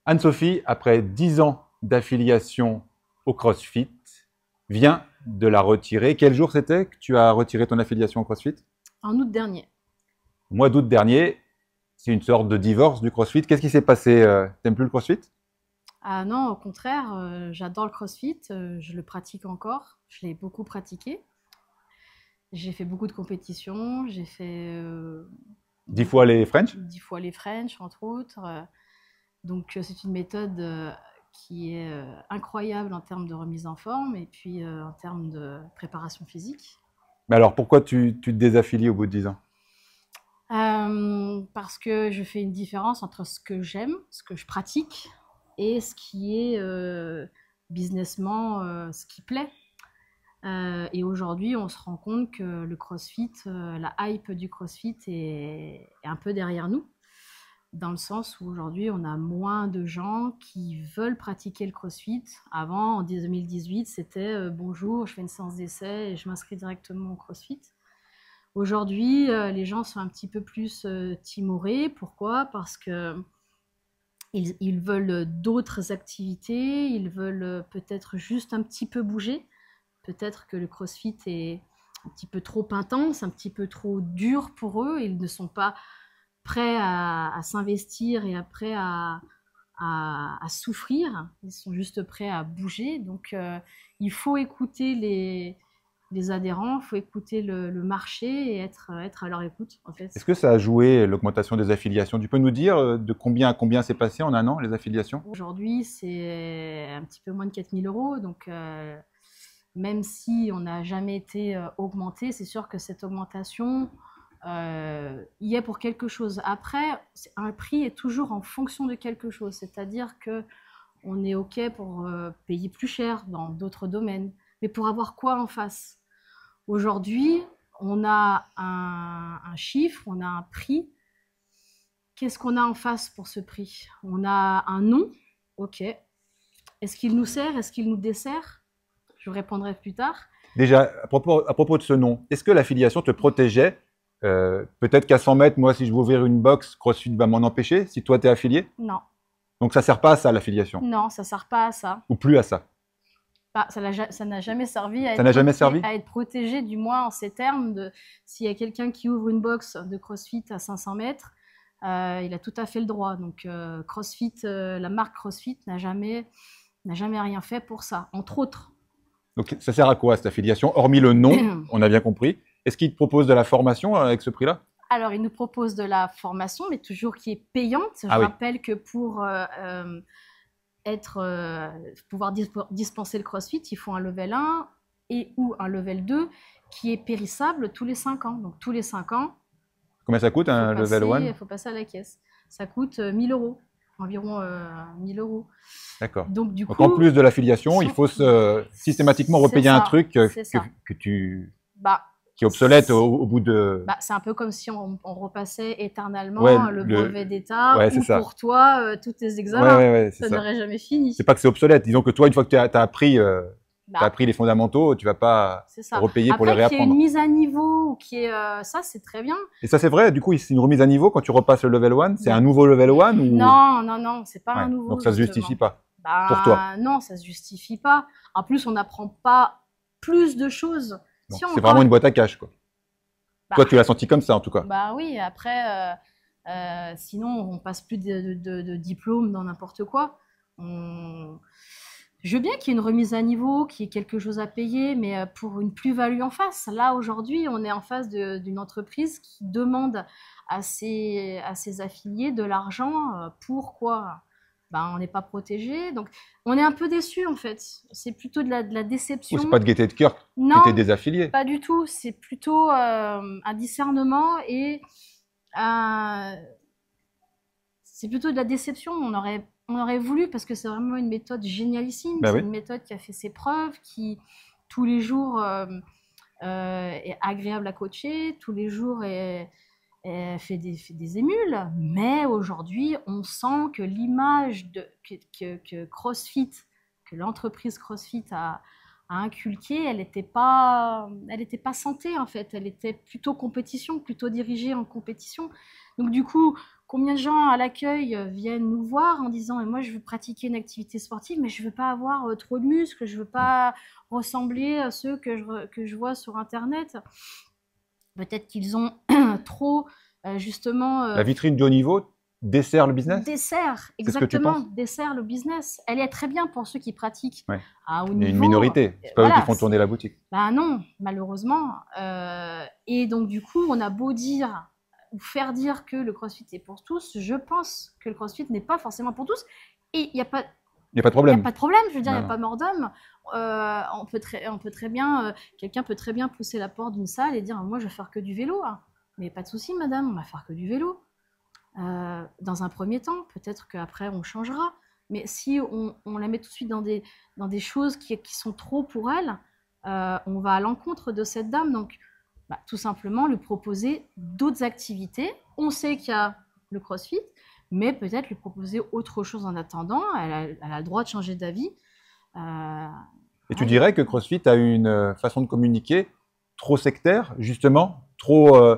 Anne-Sophie, après 10 ans d'affiliation au CrossFit, vient de la retirer. Quel jour c'était que tu as retiré ton affiliation au CrossFit? En août dernier. Au mois d'août dernier. C'est une sorte de divorce du CrossFit. Qu'est-ce qui s'est passé? T'aimes plus le CrossFit? Ah non, au contraire, j'adore le CrossFit, je le pratique encore, je l'ai beaucoup pratiqué. J'ai fait beaucoup de compétitions, j'ai fait 10 fois les French? 10 fois les French, entre autres. Donc c'est une méthode qui est incroyable en termes de remise en forme et puis en termes de préparation physique. Mais alors, pourquoi tu te désaffilies au bout de 10 ans? Parce que je fais une différence entre ce que j'aime, ce que je pratique, et ce qui est businessment, ce qui plaît. Et aujourd'hui, on se rend compte que le CrossFit, la hype du CrossFit est un peu derrière nous, dans le sens où aujourd'hui, on a moins de gens qui veulent pratiquer le CrossFit. Avant, en 2018, c'était bonjour, je fais une séance d'essai et je m'inscris directement au CrossFit. Aujourd'hui, les gens sont un petit peu plus timorés. Pourquoi? Parce que ils veulent d'autres activités, ils veulent peut-être juste un petit peu bouger. Peut-être que le CrossFit est un petit peu trop intense, un petit peu trop dur pour eux. Ils ne sont pas prêts à s'investir et prêts à souffrir. Ils sont juste prêts à bouger. Donc, il faut écouter les adhérents, il faut écouter le marché et être à leur écoute, en fait. Est-ce que ça a joué l'augmentation des affiliations? Tu peux nous dire de combien à combien c'est passé en un an, les affiliations? Aujourd'hui, c'est un petit peu moins de 4 000 €. Donc, même si on n'a jamais été augmenté, c'est sûr que cette augmentation y est pour quelque chose. Après, un prix est toujours en fonction de quelque chose. C'est-à-dire que on est OK pour payer plus cher dans d'autres domaines. Mais pour avoir quoi en face? Aujourd'hui, on a un chiffre, on a un prix. Qu'est-ce qu'on a en face pour ce prix? On a un nom, ok. Est-ce qu'il nous sert? Est-ce qu'il nous dessert? Je vous répondrai plus tard. Déjà, à propos de ce nom, est-ce que l'affiliation te protégeait? Peut-être qu'à 100 mètres, moi, si je veux ouvrir une box, CrossFit va m'en empêcher, si toi, tu es affilié. Non, Donc, ça ne sert pas à ça, l'affiliation. non, ça ne sert pas à ça. Ou plus à ça. Bah, ça n'a jamais servi Ça n'a jamais servi? à être protégé, du moins en ces termes. S'il y a quelqu'un qui ouvre une box de CrossFit à 500 mètres, il a tout à fait le droit. Donc, CrossFit, la marque CrossFit n'a jamais rien fait pour ça, entre autres. Donc, ça sert à quoi, cette affiliation? Hormis le nom, on a bien compris. Est-ce qu'il te propose de la formation avec ce prix-là? Alors, il nous propose de la formation, mais toujours qui est payante. Je Ah oui. rappelle que pour pouvoir dispenser le CrossFit, il faut un level 1 et ou un level 2 qui est périssable tous les 5 ans. Donc, tous les 5 ans, Combien ça coûte un level 1? il faut passer à la caisse. Ça coûte 1 000 €, environ 1 000 €. D'accord. Donc, du Donc, en coup, plus de l'affiliation, il faut systématiquement repayer un truc c'est ça. Bah, qui est obsolète au bout de... bah, c'est un peu comme si on repassait Ouais, éternellement le brevet d'État ouais, c'est ou ça. pour toi tous tes Ouais, examens. ouais, ouais, c'est Ça ça. n'aurait jamais fini. C'est pas que c'est obsolète. Disons que toi, une fois que tu as appris, t'as Bah, appris les fondamentaux, tu vas pas c'est ça. repayer pour les Après, qu'il y ait une réapprendre. mise à niveau ou qu'il y ait ça, c'est très bien. Et ça, c'est vrai, du coup, c'est une remise à niveau quand tu repasses le level 1, c'est un nouveau level 1 ou... Non, non, non, c'est pas Ouais. un nouveau, Donc ça se justement. justifie pas pour toi. Bah, non, ça se justifie pas. En plus, on n'apprend pas plus de choses. Donc Si on c'est vraiment encore, une boîte à cash, quoi. bah, Toi, tu l'as senti comme ça, en tout cas. bah oui, après, sinon, on passe plus de diplômes dans n'importe quoi. On... Je veux bien qu'il y ait une remise à niveau, qu'il y ait quelque chose à payer, mais pour une plus-value en face. Là, aujourd'hui, on est en face d'une entreprise qui demande à ses affiliés de l'argent. Pourquoi? Ben, on n'est pas protégé. Donc, on est un peu déçu, en fait. C'est plutôt de la Ou déception. c'est pas de gaieté de cœur que t'es Non, désaffilié. pas du tout. C'est plutôt un discernement et un, c'est plutôt de la déception. On aurait voulu, parce que c'est vraiment une méthode génialissime, Ben c'est oui. une méthode qui a fait ses preuves, qui tous les jours est agréable à coacher, tous les jours fait des émules, mais aujourd'hui, on sent que l'image que CrossFit, que l'entreprise CrossFit a inculquée, elle était pas santé en fait, elle était plutôt compétition, plutôt dirigée en compétition. Donc du coup, Combien de gens à l'accueil viennent nous voir en disant « Moi, je veux pratiquer une activité sportive, mais je ne veux pas avoir trop de muscles, je ne veux pas ressembler à ceux que je vois sur Internet. » Peut-être qu'ils ont trop, justement… La vitrine de haut niveau dessert le business? Dessert, C'est ce que tu exactement, penses? dessert le business. Elle est très bien pour ceux qui pratiquent Ouais. à haut Il y a une niveau. minorité, c'est pas eux qui font tourner la boutique. Ben non, malheureusement. Et donc, du coup, on a beau dire ou faire dire que le CrossFit est pour tous, je pense que le CrossFit n'est pas forcément pour tous. Et il n'y a pas… Il n'y a pas de Il n'y problème. a pas de problème, je veux dire, il n'y a Non. pas mort d'homme. On peut très bien, quelqu'un peut très bien pousser la porte d'une salle et dire moi je vais faire que du vélo. Hein. Mais pas de souci, madame, on va faire que du vélo. Dans un premier temps, peut-être qu'après on changera. Mais si on la met tout de suite dans des choses qui sont trop pour elle, on va à l'encontre de cette dame. Donc, tout simplement lui proposer d'autres activités. On sait qu'il y a le CrossFit, mais peut-être lui proposer autre chose en attendant. Elle a le droit de changer d'avis. Et tu dirais que CrossFit a une façon de communiquer trop sectaire, justement, trop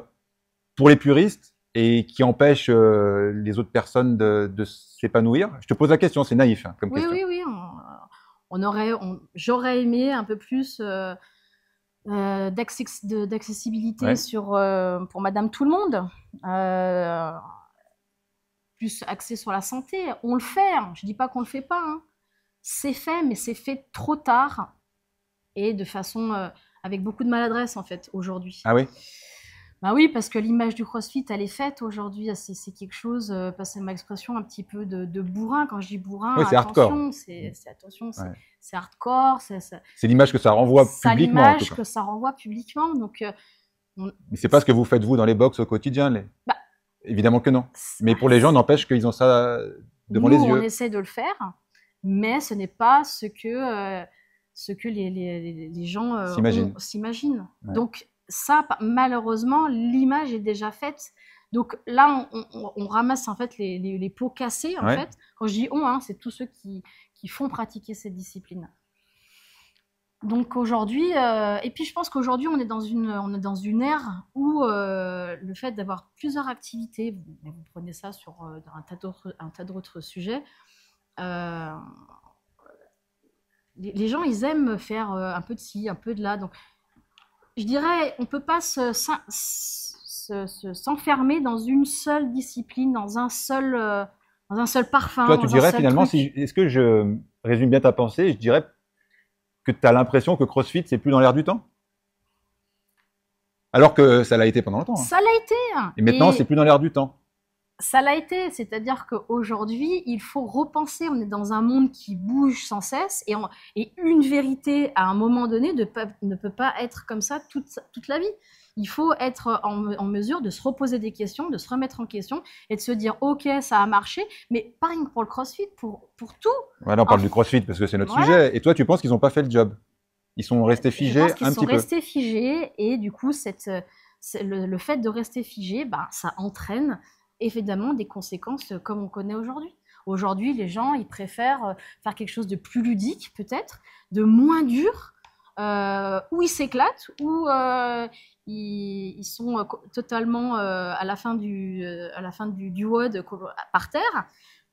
pour les puristes et qui empêche les autres personnes de s'épanouir? Je te pose la question, c'est naïf comme question. Oui. J'aurais aimé un peu plus d'accessibilité pour Madame Tout-le-Monde. Plus axé sur la santé. On le fait, hein. Je ne dis pas qu'on ne le fait pas. Hein. C'est fait, mais c'est fait trop tard et de façon avec beaucoup de maladresse en fait aujourd'hui. Ah oui? Bah oui, parce que l'image du CrossFit, elle est faite aujourd'hui. C'est quelque chose, passez ma expression, un petit peu de bourrin. Quand je dis bourrin, oui, c'est hardcore. C'est hardcore. C'est l'image que ça renvoie publiquement. C'est l'image que ça renvoie publiquement. Donc, mais c'est pas ce que vous faites vous dans les box au quotidien. Évidemment que non. Mais pour les gens, n'empêche qu'ils ont ça devant les yeux. On essaie de le faire, mais ce n'est pas ce que les gens s'imaginent. Ouais. Donc ça, malheureusement, l'image est déjà faite. Donc là, on ramasse en fait les pots cassés. En fait, quand je dis on, c'est tous ceux qui font pratiquer cette discipline. Donc aujourd'hui, et puis je pense qu'aujourd'hui on est dans une ère où le fait d'avoir plusieurs activités, vous prenez ça sur un tas d'autres sujets, les gens ils aiment faire un peu de ci, un peu de là. Donc je dirais, on peut pas s'enfermer dans une seule discipline, dans un seul parfum. Toi, tu dirais finalement, est-ce que je résume bien ta pensée, je dirais que tu as l'impression que CrossFit, c'est plus dans l'air du temps? Alors que ça l'a été pendant longtemps. Hein. Ça l'a été. Et maintenant, c'est plus dans l'air du temps. Ça l'a été. C'est-à-dire qu'aujourd'hui, il faut repenser. On est dans un monde qui bouge sans cesse. Et une vérité, à un moment donné, ne peut pas être comme ça toute la vie. Il faut être en mesure de se reposer des questions, de se remettre en question et de se dire « Ok, ça a marché », mais pas rien que pour le CrossFit, pour tout. Voilà, on parle du CrossFit parce que c'est notre sujet. Et toi, tu penses qu'ils n'ont pas fait le job? Ils sont restés figés un petit peu? Je pense qu'ils sont restés figés et du coup, le fait de rester figé, ça entraîne évidemment des conséquences comme on connaît aujourd'hui. Aujourd'hui, les gens, ils préfèrent faire quelque chose de plus ludique peut-être, de moins dur, où ils s'éclatent, où ils sont totalement à la fin du WOD par terre,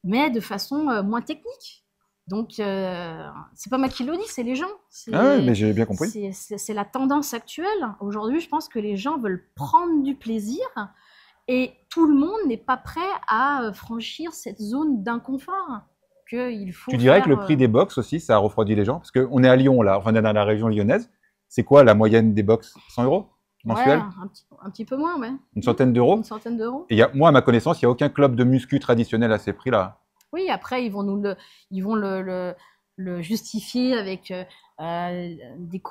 mais de façon moins technique. Donc, c'est pas moi qui le dis, c'est les gens. Ah oui, mais j'ai bien compris. C'est la tendance actuelle. Aujourd'hui, je pense que les gens veulent prendre du plaisir et tout le monde n'est pas prêt à franchir cette zone d'inconfort. Tu dirais que le prix des box aussi, ça a refroidi les gens? Parce qu'on est à Lyon, là, enfin, on est dans la région lyonnaise. C'est quoi la moyenne des box? 100 € mensuel? Ouais, un petit peu moins, ouais. Une centaine d'euros? Une centaine d'euros. Et moi, à ma connaissance, il n'y a aucun club de muscu traditionnel à ces prix-là. Oui, après, ils vont le justifier avec du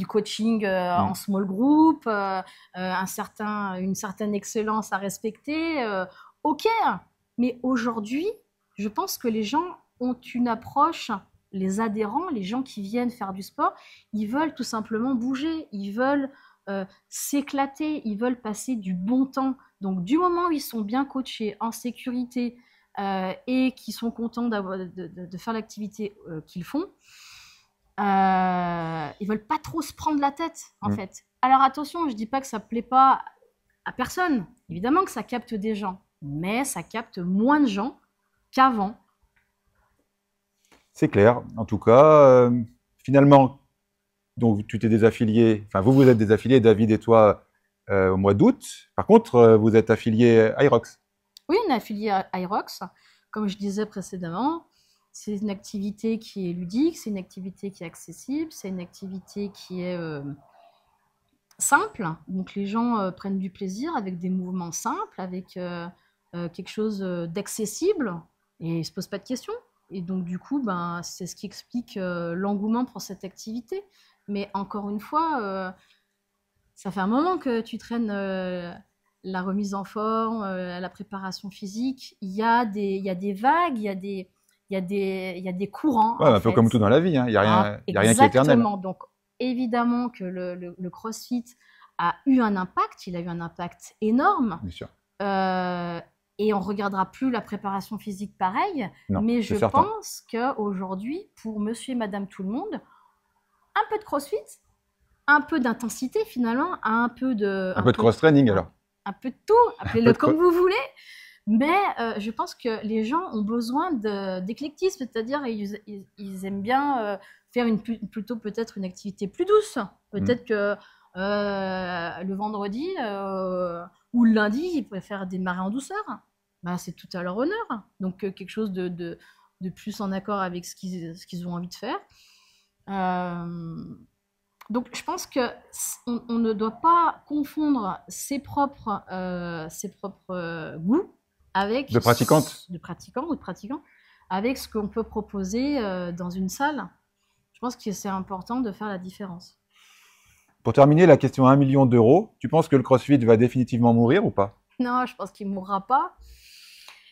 coaching en small group, une certaine excellence à respecter. Ok, mais aujourd'hui, je pense que les gens ont une approche, les adhérents, les gens qui viennent faire du sport, ils veulent tout simplement bouger, ils veulent s'éclater, ils veulent passer du bon temps. Donc, du moment où ils sont bien coachés, en sécurité, et qui sont contents de faire l'activité qu'ils font, ils veulent pas trop se prendre la tête, en fait. Alors, attention, je dis pas que ça plaît pas à personne. Évidemment que ça capte des gens, mais ça capte moins de gens qu'avant. C'est clair. En tout cas, finalement, donc tu t'es désaffilié, enfin vous êtes désaffilié, David et toi, au mois d'août. Par contre, vous êtes affilié à Irox. Oui, on est affilié à Irox. Comme je disais précédemment, c'est une activité qui est ludique, c'est une activité qui est accessible, c'est une activité qui est simple. Donc les gens prennent du plaisir avec des mouvements simples, avec quelque chose d'accessible et ils ne se posent pas de questions. Et donc du coup, ben, c'est ce qui explique l'engouement pour cette activité. Mais encore une fois, ça fait un moment que tu traînes la remise en forme, la préparation physique. Il y a des vagues, il y a des courants. Ouais, en un peu fait. comme tout dans la vie, hein. Il n'y a rien qui est éternel. Exactement. Donc évidemment que le CrossFit a eu un impact, il a eu un impact énorme. Bien sûr. Et on ne regardera plus la préparation physique pareil. Non, mais c'est je certain. pense qu'aujourd'hui, pour monsieur et madame tout le monde, un peu de CrossFit, un peu d'intensité finalement, un peu de cross-training alors. Un peu de tout, appelez-le comme vous voulez. Mais je pense que les gens ont besoin d'éclectisme, c'est-à-dire ils aiment bien faire plutôt peut-être une activité plus douce. Peut-être que le vendredi ou le lundi, ils préfèrent démarrer en douceur. Ben, c'est tout à leur honneur. Donc quelque chose de plus en accord avec ce qu'ils ont envie de faire. Donc, je pense qu'on ne doit pas confondre ses propres goûts avec de pratiquantes, de pratiquants ou de pratiquants, avec ce qu'on peut proposer dans une salle. Je pense que c'est important de faire la différence. Pour terminer, la question 1 million d'euros, tu penses que le CrossFit va définitivement mourir ou pas? Non, je pense qu'il ne mourra pas.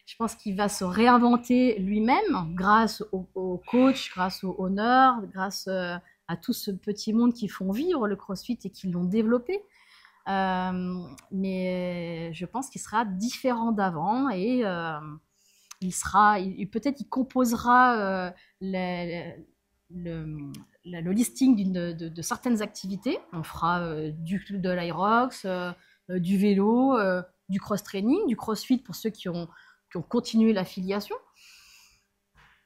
Je pense qu'il va se réinventer lui-même grâce au coach, grâce au honneur, grâce à tout ce petit monde qui font vivre le CrossFit et qui l'ont développé. Mais je pense qu'il sera différent d'avant et peut-être il composera le listing de certaines activités. On fera de l'Irox, du vélo, du cross-training, du CrossFit pour ceux qui ont continué l'affiliation.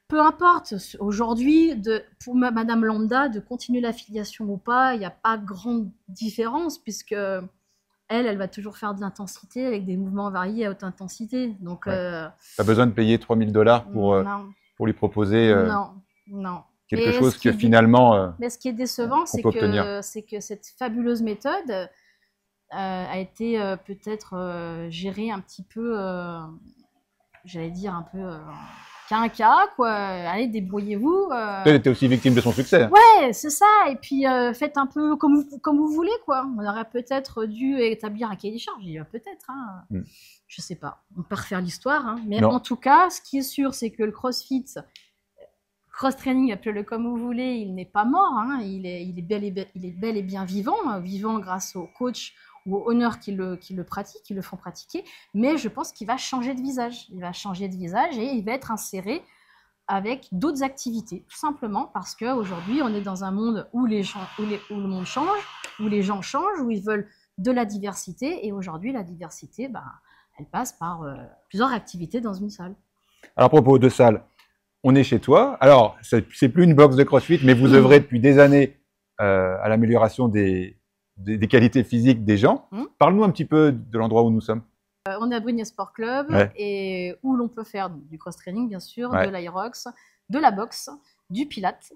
Peu importe, aujourd'hui, pour Madame Lambda, de continuer l'affiliation ou pas, il n'y a pas grande différence puisque elle va toujours faire de l'intensité avec des mouvements variés à haute intensité. Donc, ouais. Pas besoin de payer $3000 pour lui proposer quelque chose que finalement mais ce qui est décevant, c'est que cette fabuleuse méthode a été peut-être gérée un petit peu, j'allais dire un peu quinca, quoi. Allez, débrouillez-vous. Elle était aussi victime de son succès. Ouais, c'est ça. Et puis, faites un peu comme vous voulez, quoi. On aurait peut-être dû établir un cahier des charges. Peut-être, hein. Je sais pas. On peut refaire l'histoire, hein. Mais en tout cas, ce qui est sûr, c'est que le CrossFit, cross-training, appelez-le comme vous voulez, il n'est pas mort, hein. Il est bel et bien vivant, vivant grâce au coach ou aux honneurs qui le pratiquent, qui le font pratiquer, mais je pense qu'il va changer de visage. Il va changer de visage et il va être inséré avec d'autres activités, tout simplement parce qu'aujourd'hui, on est dans un monde où le monde change, où les gens changent, où ils veulent de la diversité, et aujourd'hui, la diversité, elle passe par plusieurs activités dans une salle. Alors, à propos de salle, on est chez toi. Alors, c'est plus une box de CrossFit, mais vous œuvrez depuis des années à l'amélioration des qualités physiques des gens. Parle-nous un petit peu de l'endroit où nous sommes. On est à Brignais Sport Club, et où l'on peut faire du cross-training, bien sûr, de l'Irox, de la boxe, du pilate.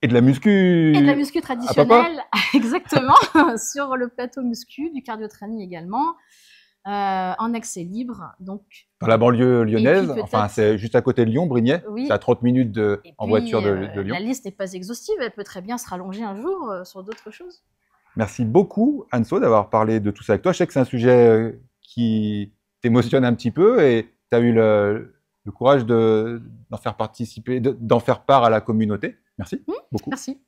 Et de la muscu. Et de la muscu traditionnelle, exactement, sur le plateau muscu, du cardio-training également, en accès libre. Donc, dans la banlieue lyonnaise, enfin c'est juste à côté de Lyon, Brignais, c'est à 30 minutes en voiture de Lyon. La liste n'est pas exhaustive, elle peut très bien se rallonger un jour sur d'autres choses. Merci beaucoup, Anso, d'avoir parlé de tout ça avec toi. Je sais que c'est un sujet qui t'émotionne un petit peu et tu as eu le courage d'en faire participer, d'en faire part à la communauté. Merci beaucoup. Merci.